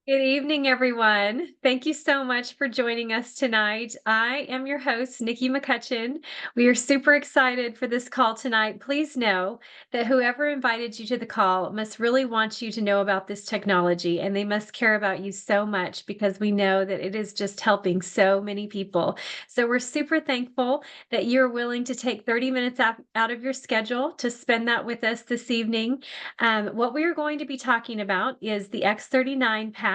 Good evening, everyone. Thank you so much for joining us tonight. I am your host, Nikki McCutchen. We are super excited for this call tonight. Please know that whoever invited you to the call must really want you to know about this technology, and they must care about you so much because we know that it is just helping so many people. So we're super thankful that you're willing to take 30 minutes out of your schedule to spend that with us this evening. What we are going to be talking about is the X39 patch,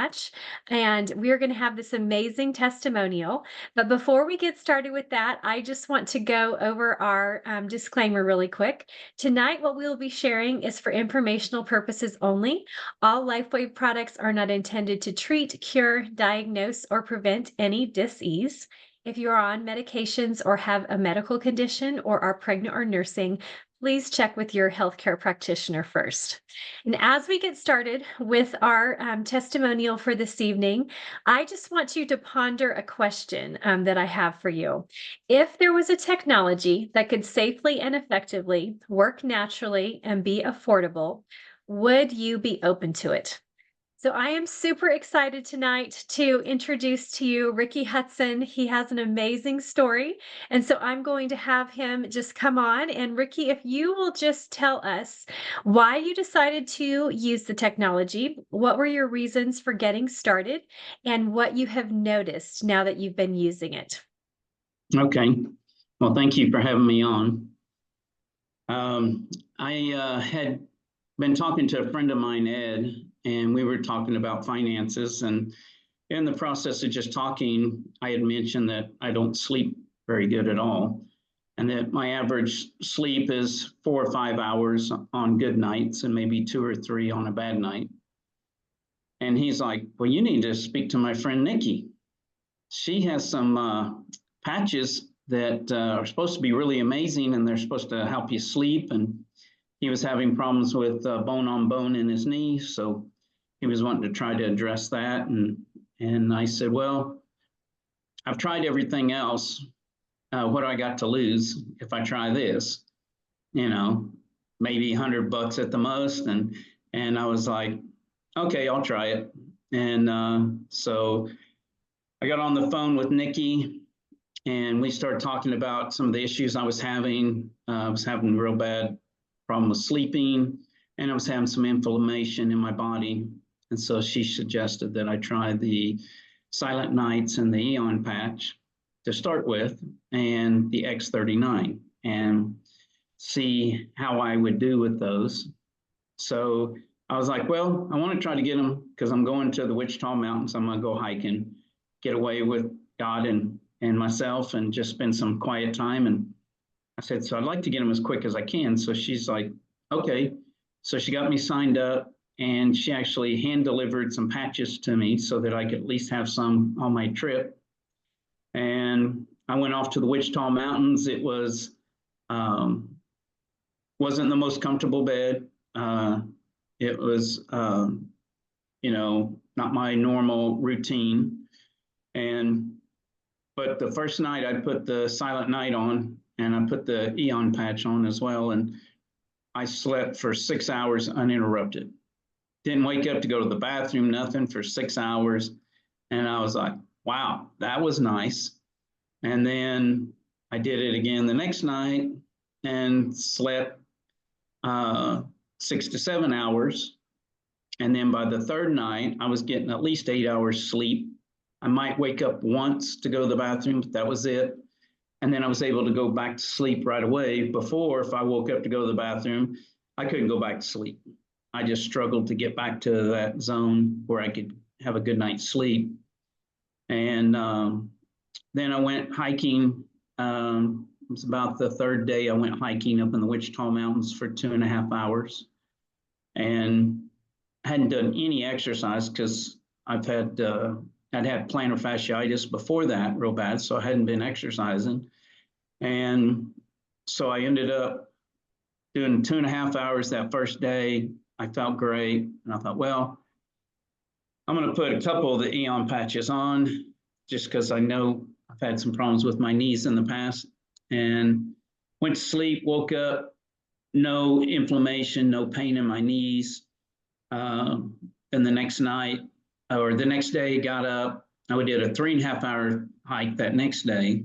and we're going to have this amazing testimonial. But before we get started with that, I just want to go over our disclaimer really quick. Tonight, what we will be sharing is for informational purposes only. All LifeWave products are not intended to treat, cure, diagnose, or prevent any dis-ease. If you are on medications or have a medical condition or are pregnant or nursing, please check with your healthcare practitioner first. And as we get started with our testimonial for this evening, I just want you to ponder a question that I have for you. If there was a technology that could safely and effectively work naturally and be affordable, would you be open to it? So I am super excited tonight to introduce to you Ricky Hudson. He has an amazing story. And so I'm going to have him just come on. And Ricky, if you will just tell us why you decided to use the technology, what were your reasons for getting started, and what you have noticed now that you've been using it. Okay. Well, thank you for having me on. I had been talking to a friend of mine, Ed, and we were talking about finances. And in the process of just talking, I had mentioned that I don't sleep very good at all, and that my average sleep is 4 or 5 hours on good nights and maybe 2 or 3 on a bad night. And he's like, well, you need to speak to my friend Nikki. She has some patches that are supposed to be really amazing, and they're supposed to help you sleep. And he was having problems with bone on bone in his knee, so he was wanting to try to address that. And I said, well, I've tried everything else. What do I got to lose if I try this? You know, maybe $100 at the most. And I was like, okay, I'll try it. And so I got on the phone with Nikki, and we started talking about some of the issues I was having. I was having a real bad problem with sleeping, and I was having some inflammation in my body. And so she suggested that I try the Silent Nights and the Eon patch to start with, and the X39, and see how I would do with those. So I was like, well, I want to try to get them because I'm going to the Wichita Mountains. I'm going to go hiking, get away with God and myself, and just spend some quiet time. And I said, so I'd like to get them as quick as I can. So she's like, okay. So she got me signed up, and she actually hand delivered some patches to me so that I could at least have some on my trip. And I went off to the Wichita Mountains. It wasn't the most comfortable bed. It was, not my normal routine. But the first night I put the Silent Night on, and I put the Eon patch on as well. And I slept for 6 hours uninterrupted. Didn't wake up to go to the bathroom, nothing for 6 hours. And I was like, wow, that was nice. And then I did it again the next night and slept 6 to 7 hours. And then by the third night, I was getting at least 8 hours sleep. I might wake up once to go to the bathroom, but that was it. And then I was able to go back to sleep right away. Before, if I woke up to go to the bathroom, I couldn't go back to sleep. I just struggled to get back to that zone where I could have a good night's sleep. And then I went hiking. It was about the third day I went hiking up in the Wichita Mountains for 2.5 hours. And hadn't done any exercise because I'd had plantar fasciitis before that real bad, so I hadn't been exercising. And so I ended up doing 2.5 hours that first day. I felt great, and I thought, well, I'm going to put a couple of the Eon patches on just because I know I've had some problems with my knees in the past. And went to sleep, woke up, no inflammation, no pain in my knees. And the next night, or the next day, got up. I did a 3.5 hour hike that next day.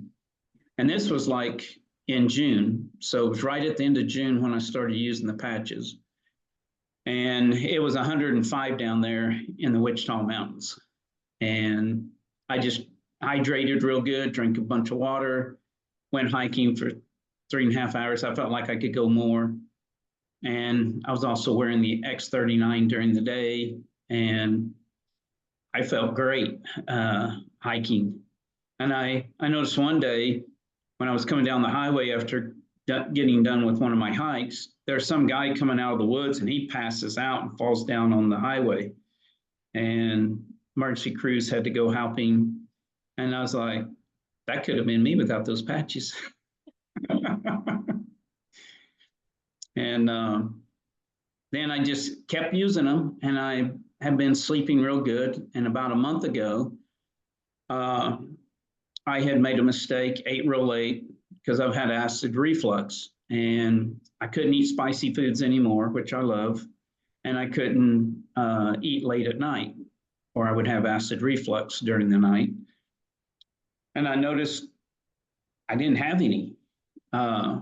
And this was like in June. So it was right at the end of June when I started using the patches. And it was 105 down there in the Wichita Mountains. And I just hydrated real good, drank a bunch of water, went hiking for 3.5 hours. I felt like I could go more. And I was also wearing the X39 during the day. And I felt great hiking. And I noticed one day when I was coming down the highway after getting done with one of my hikes, there's some guy coming out of the woods and he passes out and falls down on the highway. And emergency crews had to go help him. And I was like, that could have been me without those patches. And then I just kept using them, and I have been sleeping real good. And about a month ago, I had made a mistake, ate real late because I've had acid reflux, and I couldn't eat spicy foods anymore, which I love, and I couldn't eat late at night, or I would have acid reflux during the night. And I noticed I didn't have any. I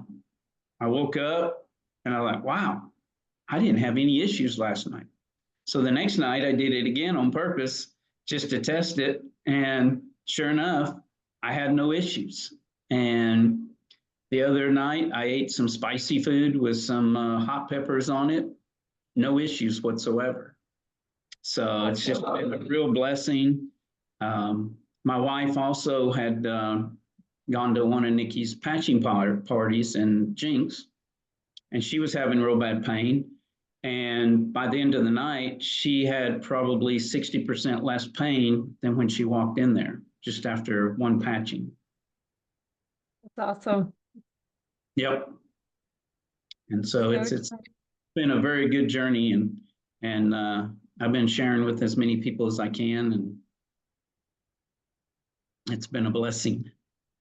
woke up and I was like, wow, I didn't have any issues last night. So the next night I did it again on purpose just to test it. And sure enough, I had no issues. And the other night I ate some spicy food with some hot peppers on it. No issues whatsoever. So it's just been a real blessing. My wife also had gone to one of Nikki's patching parties in Jinx, and she was having real bad pain. And by the end of the night, she had probably 60% less pain than when she walked in there just after one patching. That's awesome. Yep. And so it's been a very good journey, and I've been sharing with as many people as I can, and it's been a blessing.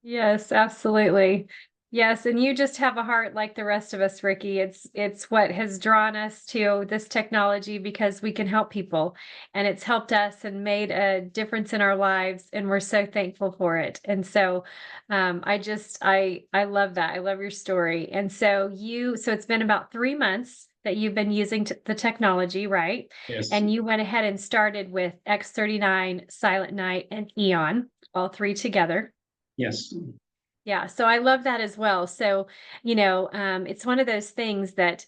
Yes, absolutely. Yes, and you just have a heart like the rest of us, Ricky. It's what has drawn us to this technology because we can help people, and it's helped us and made a difference in our lives, and we're so thankful for it. And so I love that. I love your story. And so it's been about 3 months that you've been using the technology, right? Yes. And you went ahead and started with X39, Silent Night, and Eon, all three together. Yes. Yeah, so I love that as well. So, it's one of those things that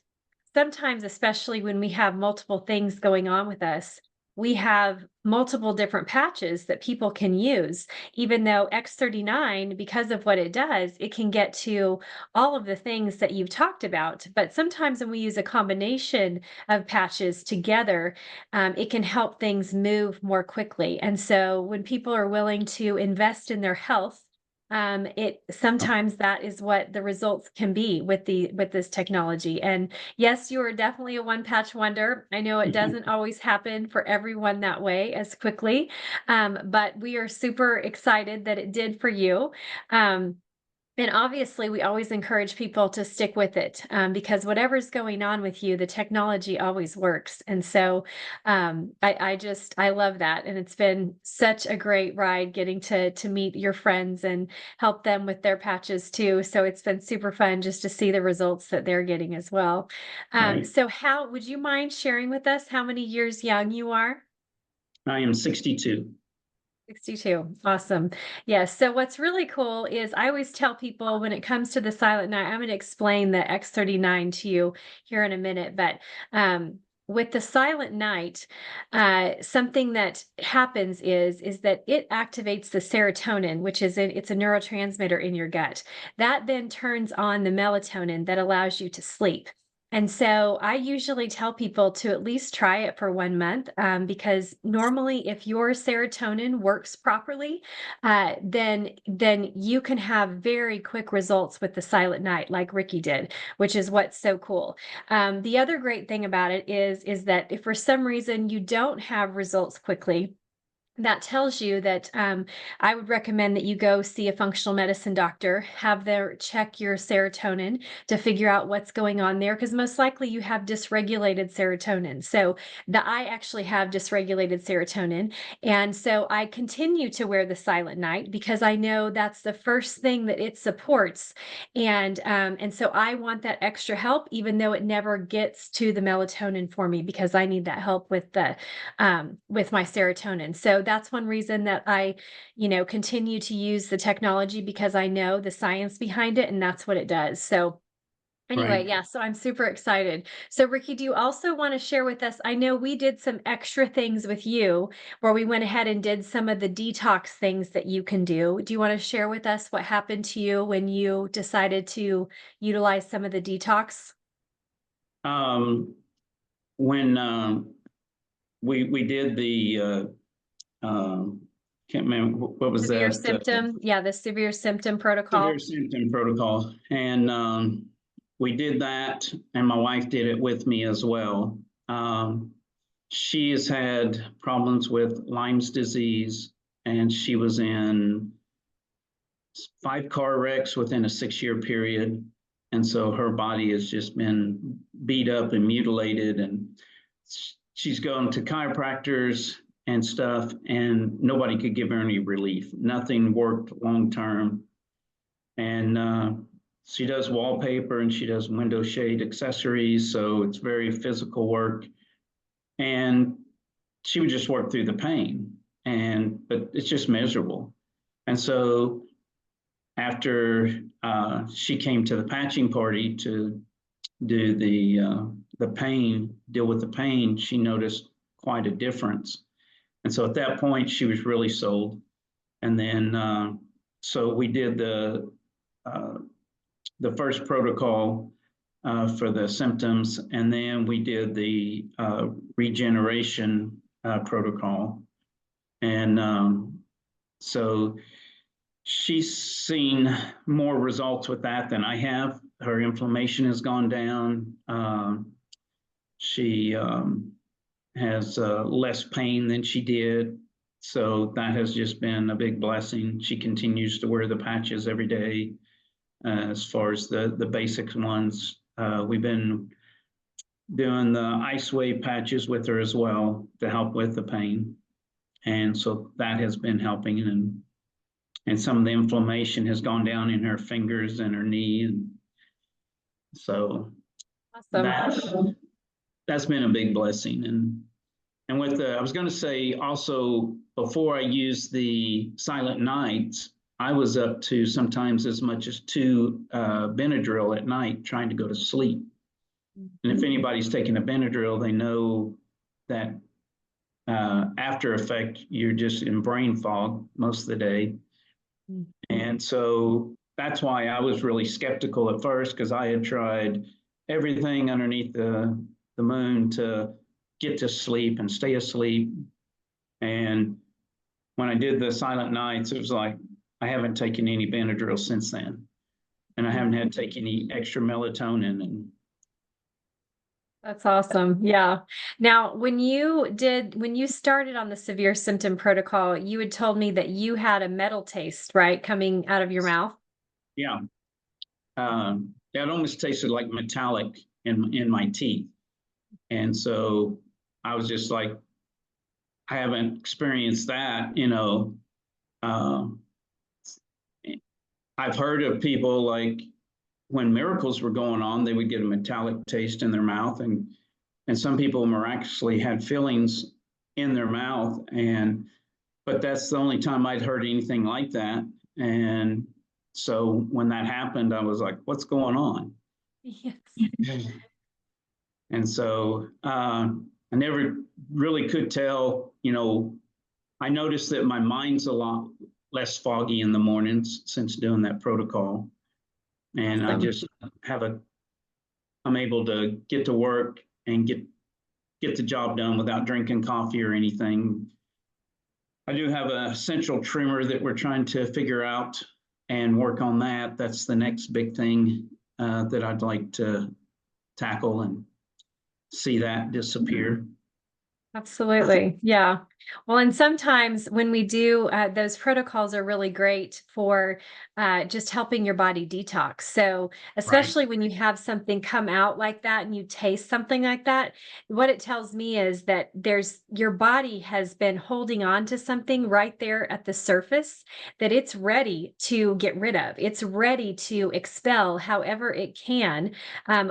sometimes, especially when we have multiple things going on with us, we have multiple different patches that people can use. Even though X39, because of what it does, it can get to all of the things that you've talked about. But sometimes when we use a combination of patches together, it can help things move more quickly. And so when people are willing to invest in their health, it sometimes that is what the results can be with this technology. And yes, you are definitely a one patch wonder. I know it doesn't always happen for everyone that way as quickly, but we are super excited that it did for you. And obviously, we always encourage people to stick with it, because whatever's going on with you, the technology always works. And so I love that. And it's been such a great ride getting to meet your friends and help them with their patches too. So it's been super fun just to see the results that they're getting as well. Right. So how would you mind sharing with us how many years young you are? I am 62. 62. Awesome. Yes. So what's really cool is I always tell people when it comes to the Silent Night, I'm going to explain the X39 to you here in a minute, but with the Silent Night, something that happens is that it activates the serotonin, which it's a neurotransmitter in your gut. That then turns on the melatonin that allows you to sleep. And so I usually tell people to at least try it for 1 month, because normally, if your serotonin works properly, then you can have very quick results with the Silent Night, like Ricky did, which is what's so cool. The other great thing about it is that if for some reason you don't have results quickly, that tells you that I would recommend that you go see a functional medicine doctor, have their check your serotonin to figure out what's going on there, because most likely you have dysregulated serotonin. So I actually have dysregulated serotonin, and so I continue to wear the Silent Night because I know that's the first thing that it supports, and so I want that extra help, even though it never gets to the melatonin for me because I need that help with my serotonin. So that's one reason that I, continue to use the technology because I know the science behind it and that's what it does. So anyway, Right. yeah, so I'm super excited. So Ricky, do you also want to share with us? I know we did some extra things with you where we went ahead and did some of the detox things that you can do. Do you want to share with us what happened to you when you decided to utilize some of the detox? Um, when we did the can't remember what was Severe that symptom, yeah, the severe symptom protocol. severe symptom protocol, and we did that, and my wife did it with me as well. Um, she has had problems with Lyme's disease, and she was in 5 car wrecks within a 6-year period. And so her body has just been beat up and mutilated. And she's going to chiropractors and stuff, and nobody could give her any relief. Nothing worked long term. And she does wallpaper and she does window shade accessories. So it's very physical work. And she would just work through the pain. But it's just miserable. And so after she came to the patching party to do the pain, deal with the pain, she noticed quite a difference. And so at that point, she was really sold. And then so we did the first protocol for the symptoms, and then we did the regeneration protocol. And so she's seen more results with that than I have. Her inflammation has gone down. She has less pain than she did. So that has just been a big blessing. She continues to wear the patches every day. As far as the basic ones, we've been doing the ice wave patches with her as well to help with the pain. And so that has been helping, and some of the inflammation has gone down in her fingers and her knee. And so Awesome. that's been a big blessing. And with I was going to say also, before I used the Silent Nights, I was up to sometimes as much as 2 Benadryl at night trying to go to sleep. And if anybody's taken a Benadryl, they know that after effect, you're just in brain fog most of the day. And so that's why I was really skeptical at first, because I had tried everything underneath the moon to get to sleep and stay asleep. And when I did the Silent Nights, it was like, I haven't taken any Benadryl since then. And I haven't had to take any extra melatonin. And That's awesome. Yeah. Now, when you started on the severe symptom protocol, you had told me that you had a metal taste, right, coming out of your mouth? yeah, it almost tasted like metallic in my teeth. And so I was just like, I haven't experienced that, Um, I've heard of people like when miracles were going on, they would get a metallic taste in their mouth, and some people miraculously had fillings in their mouth, but that's the only time I'd heard anything like that. And so when that happened, I was like, what's going on? Yes. And so I never really could tell. I noticed that my mind's a lot less foggy in the mornings since doing that protocol. And I Awesome. just I'm able to get to work and get the job done without drinking coffee or anything. I do have a central trimmer that we're trying to figure out and work on that. That's the next big thing that I'd like to tackle and see that disappear. Absolutely. Yeah. Well, and sometimes when we do, those protocols are really great for just helping your body detox. So, Right. especially when you have something come out like that and you taste something like that, what it tells me is that there's your body has been holding on to something right there at the surface that it's ready to get rid of. It's ready to expel however it can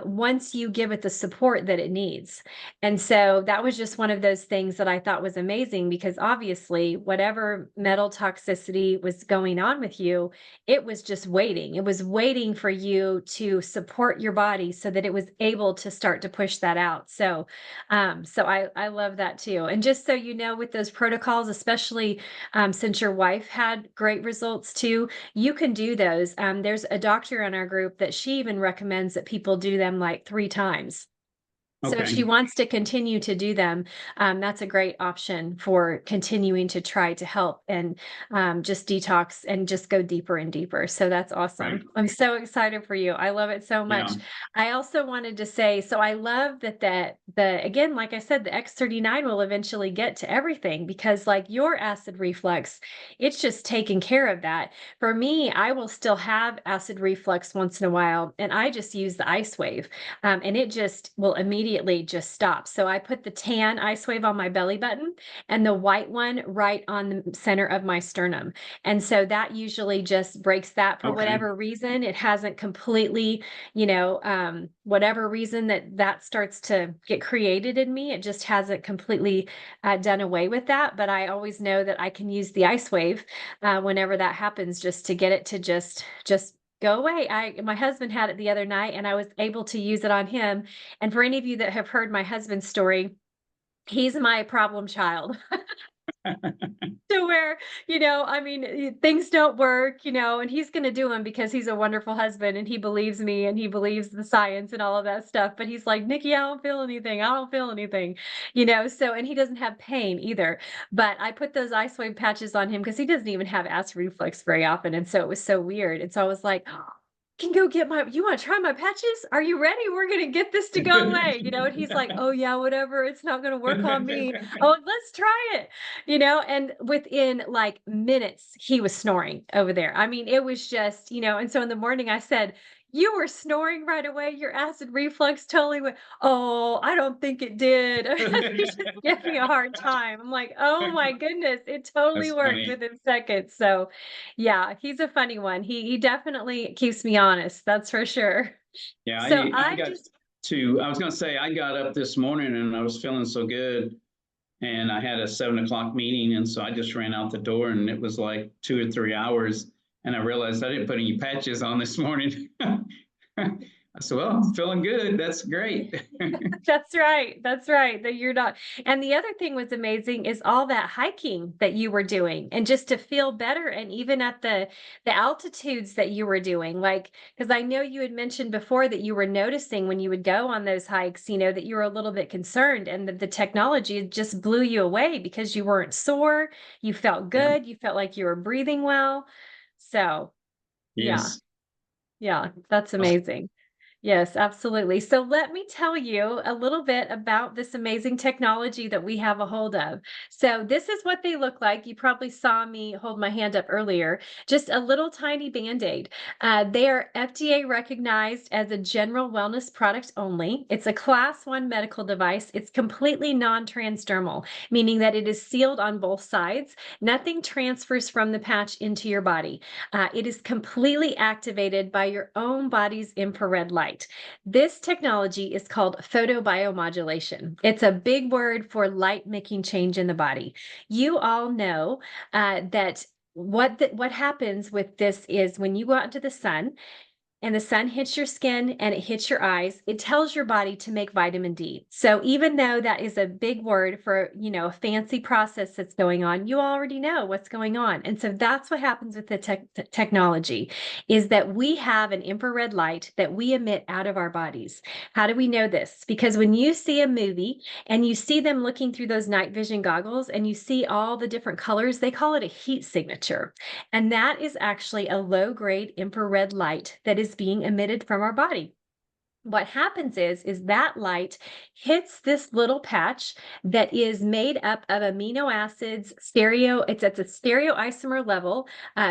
once you give it the support that it needs. And so that was just one of those things that I thought was amazing because obviously, whatever metal toxicity was going on with you, it was just waiting. It was waiting for you to support your body so that it was able to start to push that out. So I love that too. And just so you know, with those protocols, especially since your wife had great results too, you can do those. There's a doctor in our group that she even recommends that people do them like 3 times. So if she Okay. wants to continue to do them, that's a great option for continuing to try to help and just detox and just go deeper and deeper. So that's Right. awesome. I'm so excited for you. I love it so Yeah. much. I also wanted to say, so I love that the again, like I said, the X39 will eventually get to everything because like your acid reflux, it's just taking care of that. For me, I will still have acid reflux once in a while, and I just use the ice wave and it just will immediately just stop. So I put the tan ice wave on my belly button and the white one right on the center of my sternum. And so that usually just breaks that for Okay. whatever reason. It hasn't completely, whatever reason that starts to get created in me, it just hasn't completely done away with that. But I always know that I can use the ice wave whenever that happens, just to get it to just go away. My husband had it the other night and I was able to use it on him. And for any of you that have heard my husband's story, he's my problem child. To where, I mean, things don't work, and he's going to do them because he's a wonderful husband and he believes me and he believes the science and all of that stuff. But he's like, Nikki, I don't feel anything. I don't feel anything, so, and he doesn't have pain either. But I put those ice wave patches on him because he doesn't even have acid reflux very often. And so it was so weird. And so I was like, can go get you want to try my patches? Are you ready? We're going to get this to go away, and he's like, oh yeah, whatever. It's not going to work on me. Oh, let's try it, and within like minutes, he was snoring over there. I mean, it was just, and so in the morning I said, you were snoring right away. Your acid reflux totally went. Oh, I don't think it did. He just gave me a hard time. I'm like, oh my goodness, it totally That's worked funny. within seconds. So yeah, he's a funny one. He definitely keeps me honest, that's for sure. Yeah, So I I'm got just I was gonna say I got up this morning and I was feeling so good. And I had a 7 o'clock meeting, and so I just ran out the door, and it was like 2 or 3 hours. And I realized I didn't put any patches on this morning. I said, "Well, I'm feeling good. That's great." That's right. That's right. That you're not. And the other thing was amazing is all that hiking that you were doing and just to feel better and even at the altitudes that you were doing. Like because I know you had mentioned before that you were noticing when you would go on those hikes, that you were a little bit concerned and that the technology just blew you away because you weren't sore, you felt Yeah. good, you felt like you were breathing well. So, yeah. Yes. Yeah, that's amazing. Yes, absolutely. So let me tell you a little bit about this amazing technology that we have a hold of. So this is what they look like. You probably saw me hold my hand up earlier. Just a little tiny Band-Aid. They are FDA recognized as a general wellness product only. It's a class 1 medical device. It's completely non-transdermal, meaning that it is sealed on both sides. Nothing transfers from the patch into your body. It is completely activated by your own body's infrared light. This technology is called photobiomodulation. It's a big word for light making change in the body. You all know that what happens with this is when you go out into the sun, and the sun hits your skin and it hits your eyes, it tells your body to make vitamin D. So even though that is a big word for, a fancy process that's going on, you already know what's going on. And so that's what happens with the technology is that we have an infrared light that we emit out of our bodies. How do we know this? Because when you see a movie and you see them looking through those night vision goggles and you see all the different colors, they call it a heat signature. And that is actually a low grade infrared light that is being emitted from our body. What happens is that light hits this little patch that is made up of amino acids, it's at the stereoisomer level,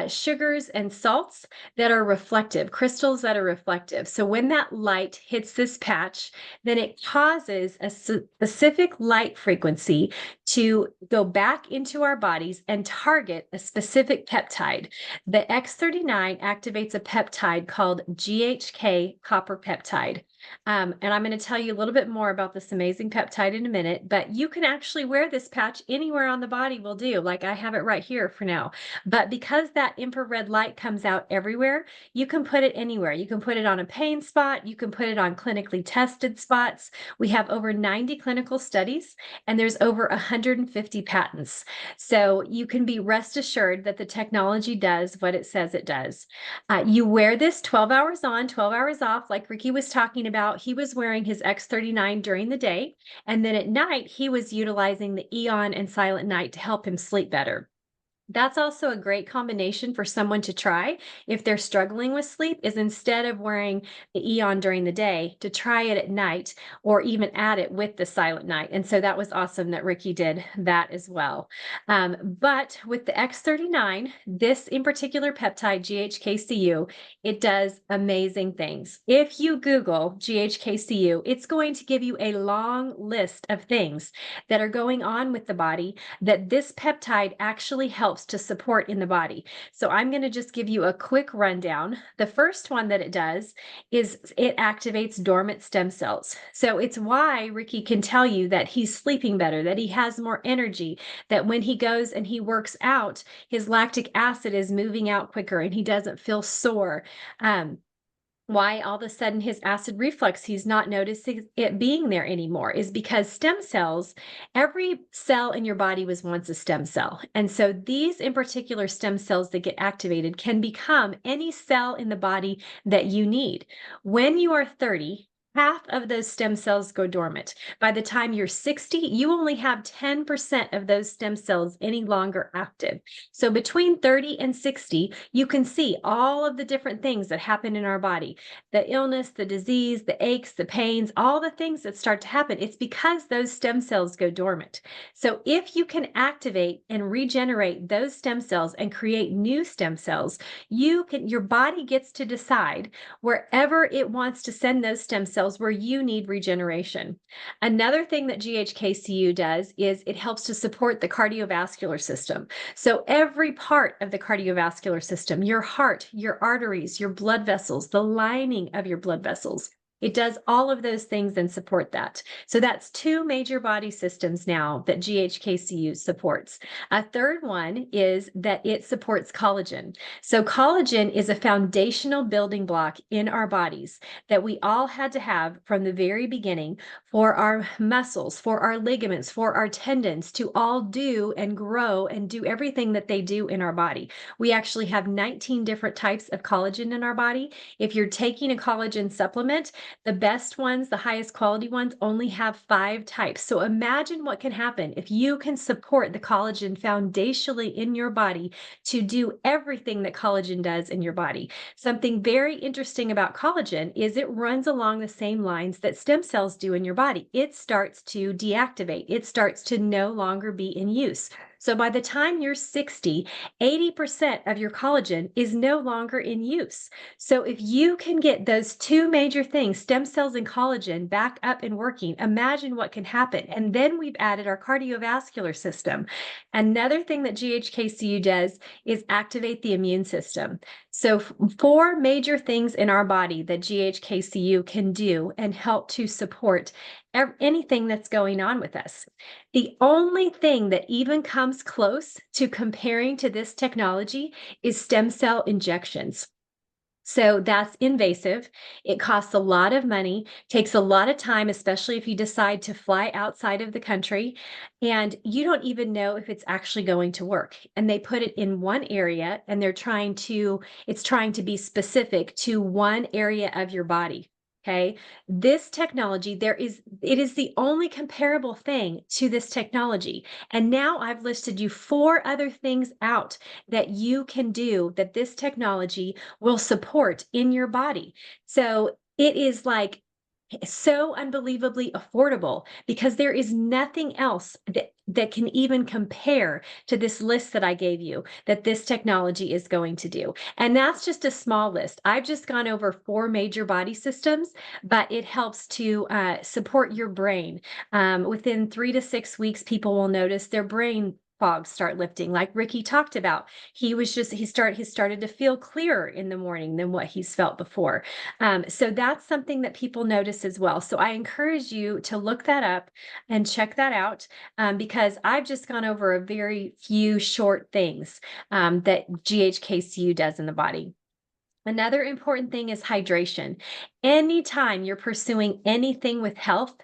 sugars and salts that are reflective, crystals that are reflective. So when that light hits this patch, then it causes a specific light frequency to go back into our bodies and target a specific peptide. The X39 activates a peptide called GHK copper peptide. And I'm going to tell you a little bit more about this amazing peptide in a minute, but you can actually wear this patch anywhere on the body will do. Like I have it right here for now. But because that infrared light comes out everywhere, you can put it anywhere. You can put it on a pain spot. You can put it on clinically tested spots. We have over 90 clinical studies and there's over 150 patents. So you can be rest assured that the technology does what it says it does. You wear this 12 hours on, 12 hours off, like Ricky was talking about. He was wearing his X39 during the day, and then at night, he was utilizing the Eon and Silent Night to help him sleep better. That's also a great combination for someone to try if they're struggling with sleep is instead of wearing the Eon during the day to try it at night or even add it with the Silent Night. And so that was awesome that Ricky did that as well. But with the X39, this in particular peptide, GHKCU, it does amazing things. If you Google GHKCU, it's going to give you a long list of things that are going on with the body that this peptide actually helps to support in the body. So I'm going to just give you a quick rundown. The first one that it does is it activates dormant stem cells. So it's why Ricky can tell you that he's sleeping better, that he has more energy, that when he goes and he works out, his lactic acid is moving out quicker and he doesn't feel sore. Why all of a sudden his acid reflux, he's not noticing it being there anymore, is because stem cells, every cell in your body was once a stem cell. And so these in particular stem cells that get activated can become any cell in the body that you need. When you are 30, half of those stem cells go dormant. By the time you're 60, you only have 10% of those stem cells any longer active. So between 30 and 60, you can see all of the different things that happen in our body, the illness, the disease, the aches, the pains, all the things that start to happen. It's because those stem cells go dormant. So if you can activate and regenerate those stem cells and create new stem cells, your body gets to decide wherever it wants to send those stem cells where you need regeneration. Another thing that GHKCU does is it helps to support the cardiovascular system. So every part of the cardiovascular system, your heart, your arteries, your blood vessels, the lining of your blood vessels, it does all of those things and support that. So that's two major body systems now that GHKCU supports. A third one is that it supports collagen. So collagen is a foundational building block in our bodies that we all had to have from the very beginning for our muscles, for our ligaments, for our tendons to all do and grow and do everything that they do in our body. We actually have 19 different types of collagen in our body. If you're taking a collagen supplement, the best ones, the highest quality ones, only have 5 types. So imagine what can happen if you can support the collagen foundationally in your body to do everything that collagen does in your body. Something very interesting about collagen is it runs along the same lines that stem cells do in your body. It starts to deactivate, it starts to no longer be in use. So by the time you're 60, 80% of your collagen is no longer in use. So if you can get those two major things, stem cells and collagen, back up and working, imagine what can happen. And then we've added our cardiovascular system. Another thing that GHKCU does is activate the immune system. So, four major things in our body that GHKCU can do and help to support anything that's going on with us. The only thing that even comes close to comparing to this technology is stem cell injections. So that's invasive. It costs a lot of money, takes a lot of time, especially if you decide to fly outside of the country, and you don't even know if it's actually going to work. And they put it in one area and it's trying to be specific to one area of your body. Okay. This technology, it is the only comparable thing to this technology. And now I've listed you 4 other things out that you can do that this technology will support in your body. So it is like so unbelievably affordable because there is nothing else that can even compare to this list that I gave you that this technology is going to do. And that's just a small list. I've just gone over 4 major body systems, but it helps to support your brain. Within 3 to 6 weeks, people will notice their brain fogs start lifting, like Ricky talked about. He started to feel clearer in the morning than what he's felt before. So that's something that people notice as well. So I encourage you to look that up and check that out, because I've just gone over a very few short things that GHKCU does in the body. Another important thing is hydration. Anytime you're pursuing anything with health,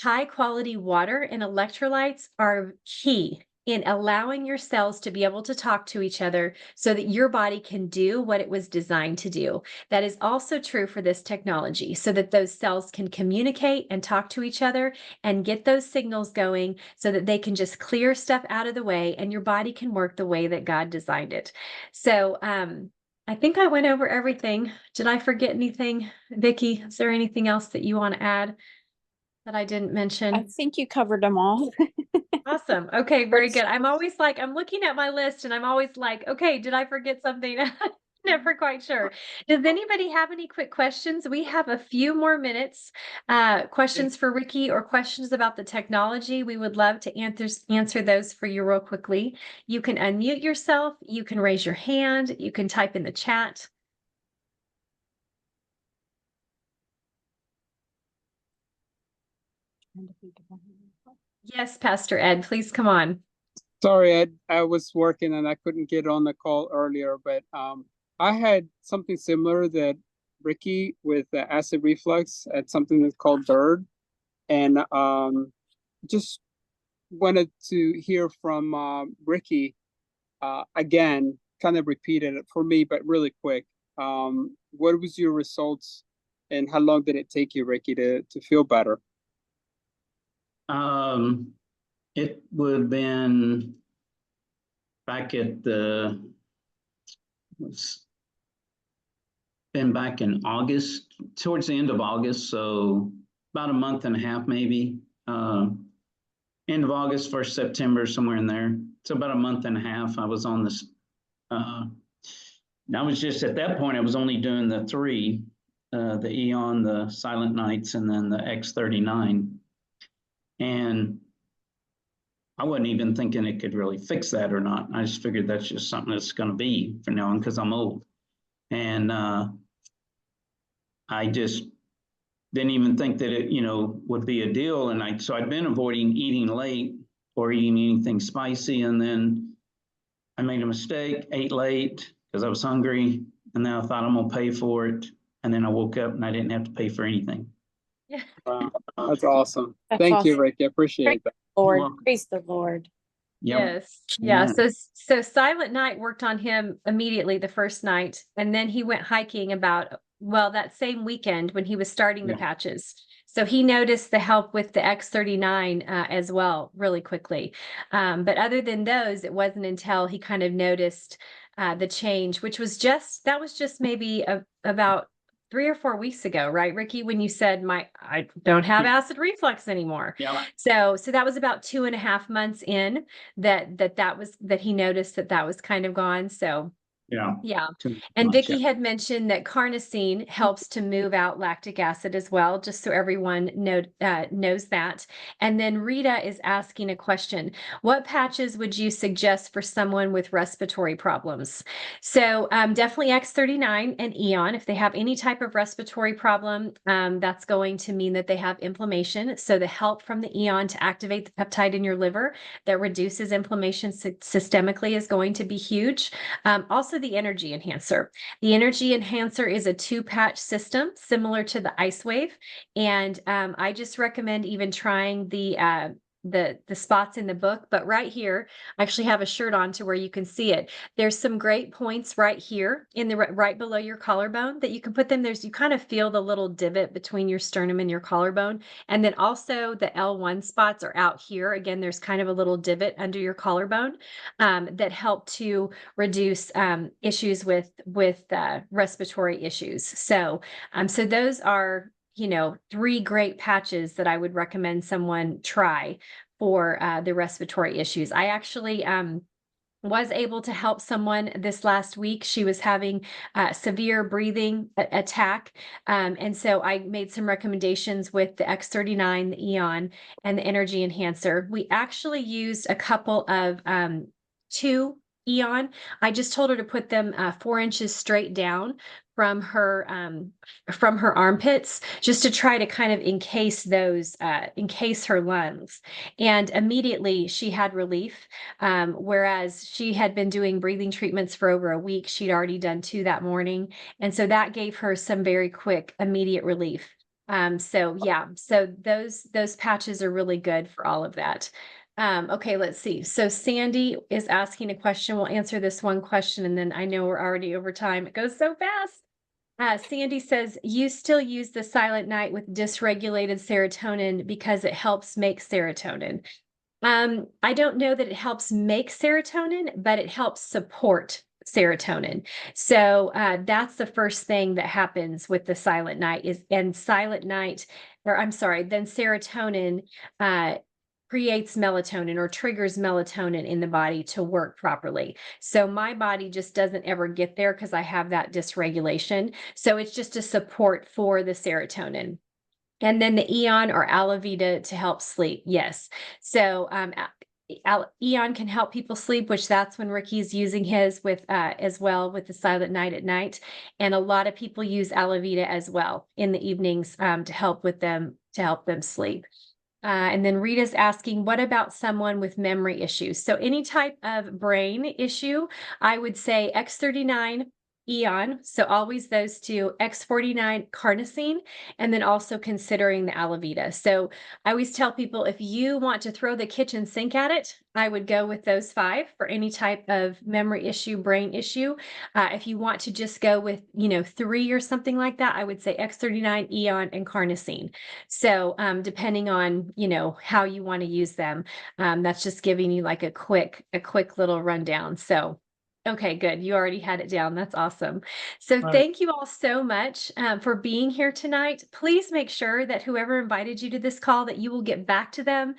high quality water and electrolytes are key in allowing your cells to be able to talk to each other so that your body can do what it was designed to do. That is also true for this technology, so that those cells can communicate and talk to each other and get those signals going so that they can just clear stuff out of the way and your body can work the way that God designed it. So, I think I went over everything. Did I forget anything, Vicky? Is there anything else that you want to add that I didn't I mention? think you covered them all. Awesome. Okay, very good. I'm always like, I'm looking at my list and I'm always like, okay, did I forget something? Never quite sure. Does anybody have any quick questions? We have a few more minutes. Questions for Ricky or questions about the technology. We would love to answer those for you real quickly. You can unmute yourself. You can raise your hand. You can type in the chat. Yes, Pastor Ed, please come on. Sorry, Ed, I was working and I couldn't get on the call earlier, but I had something similar that Ricky with the acid reflux at something that's called BIRD, and just wanted to hear from Ricky again, kind of repeated it for me, but really quick. What was your results, and how long did it take you, Ricky, to feel better? It would have been back at it's been back in August, towards the end of August, so about a month and a half maybe. End of August, 1st September, somewhere in there. So about a month and a half I was on this. I was just, at that point, I was only doing the 3, the Eon, the Silent Nights, and then the X39. And I wasn't even thinking it could really fix that or not. I just figured that's just something that's going to be from now on because I'm old. And I just didn't even think that it, would be a deal. And so I'd been avoiding eating late or eating anything spicy. And then I made a mistake, ate late because I was hungry. And then I thought I'm going to pay for it. And then I woke up and I didn't have to pay for anything. Yeah. Wow, that's awesome. That's Thank you, awesome. Ricky. I appreciate that. Lord, welcome. praise the Lord. Yep. Yes. Yeah. Yeah. So Silent Night worked on him immediately the first night, and then he went hiking that same weekend when he was starting the Yeah. patches. So he noticed the help with the X39 as well, really quickly. But other than those, it wasn't until he kind of noticed the change, which was just maybe about 3 or 4 weeks ago, right, Ricky? When you said I don't have acid reflux anymore. Yeah. So that was about 2.5 months in that he noticed that was kind of gone. So Yeah. yeah. Too And much, Vicky yeah. had mentioned that carnosine helps to move out lactic acid as well, just so everyone knows that. And then Rita is asking a question. What patches would you suggest for someone with respiratory problems? So definitely X39 and Eon. If they have any type of respiratory problem, that's going to mean that they have inflammation. So the help from the Eon to activate the peptide in your liver that reduces inflammation systemically is going to be huge. Also the energy enhancer. The energy enhancer is a 2-patch system similar to the Ice Wave. And I just recommend even trying the spots in the book, but right here, I actually have a shirt on to where you can see it. There's some great points right here in the right below your collarbone that you can put them. You kind of feel the little divot between your sternum and your collarbone. And then also the L1 spots are out here. Again, there's kind of a little divot under your collarbone that help to reduce issues with respiratory issues. So those are 3 great patches that I would recommend someone try for the respiratory issues. I actually was able to help someone this last week. She was having severe breathing attack. And so I made some recommendations with the X39, the Eon, and the Energy Enhancer. We actually used a couple of 2 Eon. I just told her to put them 4 inches straight down from her armpits, just to try to kind of encase her lungs. And immediately she had relief. Whereas she had been doing breathing treatments for over a week. She'd already done 2 that morning. And so that gave her some very quick, immediate relief. So those patches are really good for all of that. Okay, let's see. So Sandy is asking a question. We'll answer this one question, and then I know we're already over time. It goes so fast. Sandy says, you still use the Silent Night with dysregulated serotonin because it helps make serotonin. I don't know that it helps make serotonin, but it helps support serotonin. So that's the first thing that happens with the Silent Night then serotonin creates melatonin or triggers melatonin in the body to work properly. So my body just doesn't ever get there because I have that dysregulation. So it's just a support for the serotonin. And then the Eon or Alavita to help sleep. Yes. So Eon can help people sleep, which that's when Ricky's using his with as well with the Silent Night at night. And a lot of people use Alavita as well in the evenings to help them sleep. And then Rita's asking, what about someone with memory issues? So any type of brain issue, I would say X39, Eon. So always those 2, X49, carnosine, and then also considering the Alavita. So I always tell people, if you want to throw the kitchen sink at it, I would go with those 5 for any type of memory issue, brain issue. If you want to just go with, 3 or something like that, I would say X39, Eon, and carnosine. So depending on, how you want to use them, that's just giving you like a quick little rundown. So okay, good. You already had it down. That's awesome. So Right. thank you all so much for being here tonight. Please make sure that whoever invited you to this call, that you will get back to them.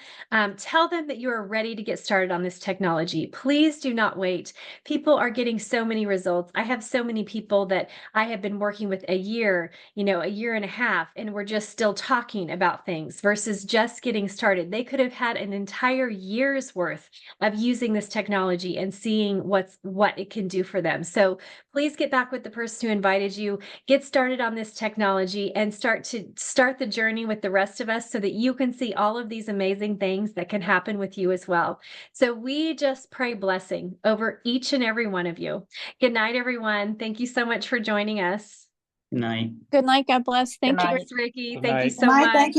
Tell them that you are ready to get started on this technology. Please do not wait. People are getting so many results. I have so many people that I have been working with a year and a half, and we're just still talking about things versus just getting started. They could have had an entire year's worth of using this technology and seeing what it can do for them. So please get back with the person who invited you, get started on this technology, and start the journey with the rest of us so that you can see all of these amazing things that can happen with you as well. So we just pray blessing over each and every one of you. Good night, everyone. Thank you so much for joining us. Night. Good night. God bless. Thank you. Thanks, Ricky. Good Thank you night. so much. Thank you.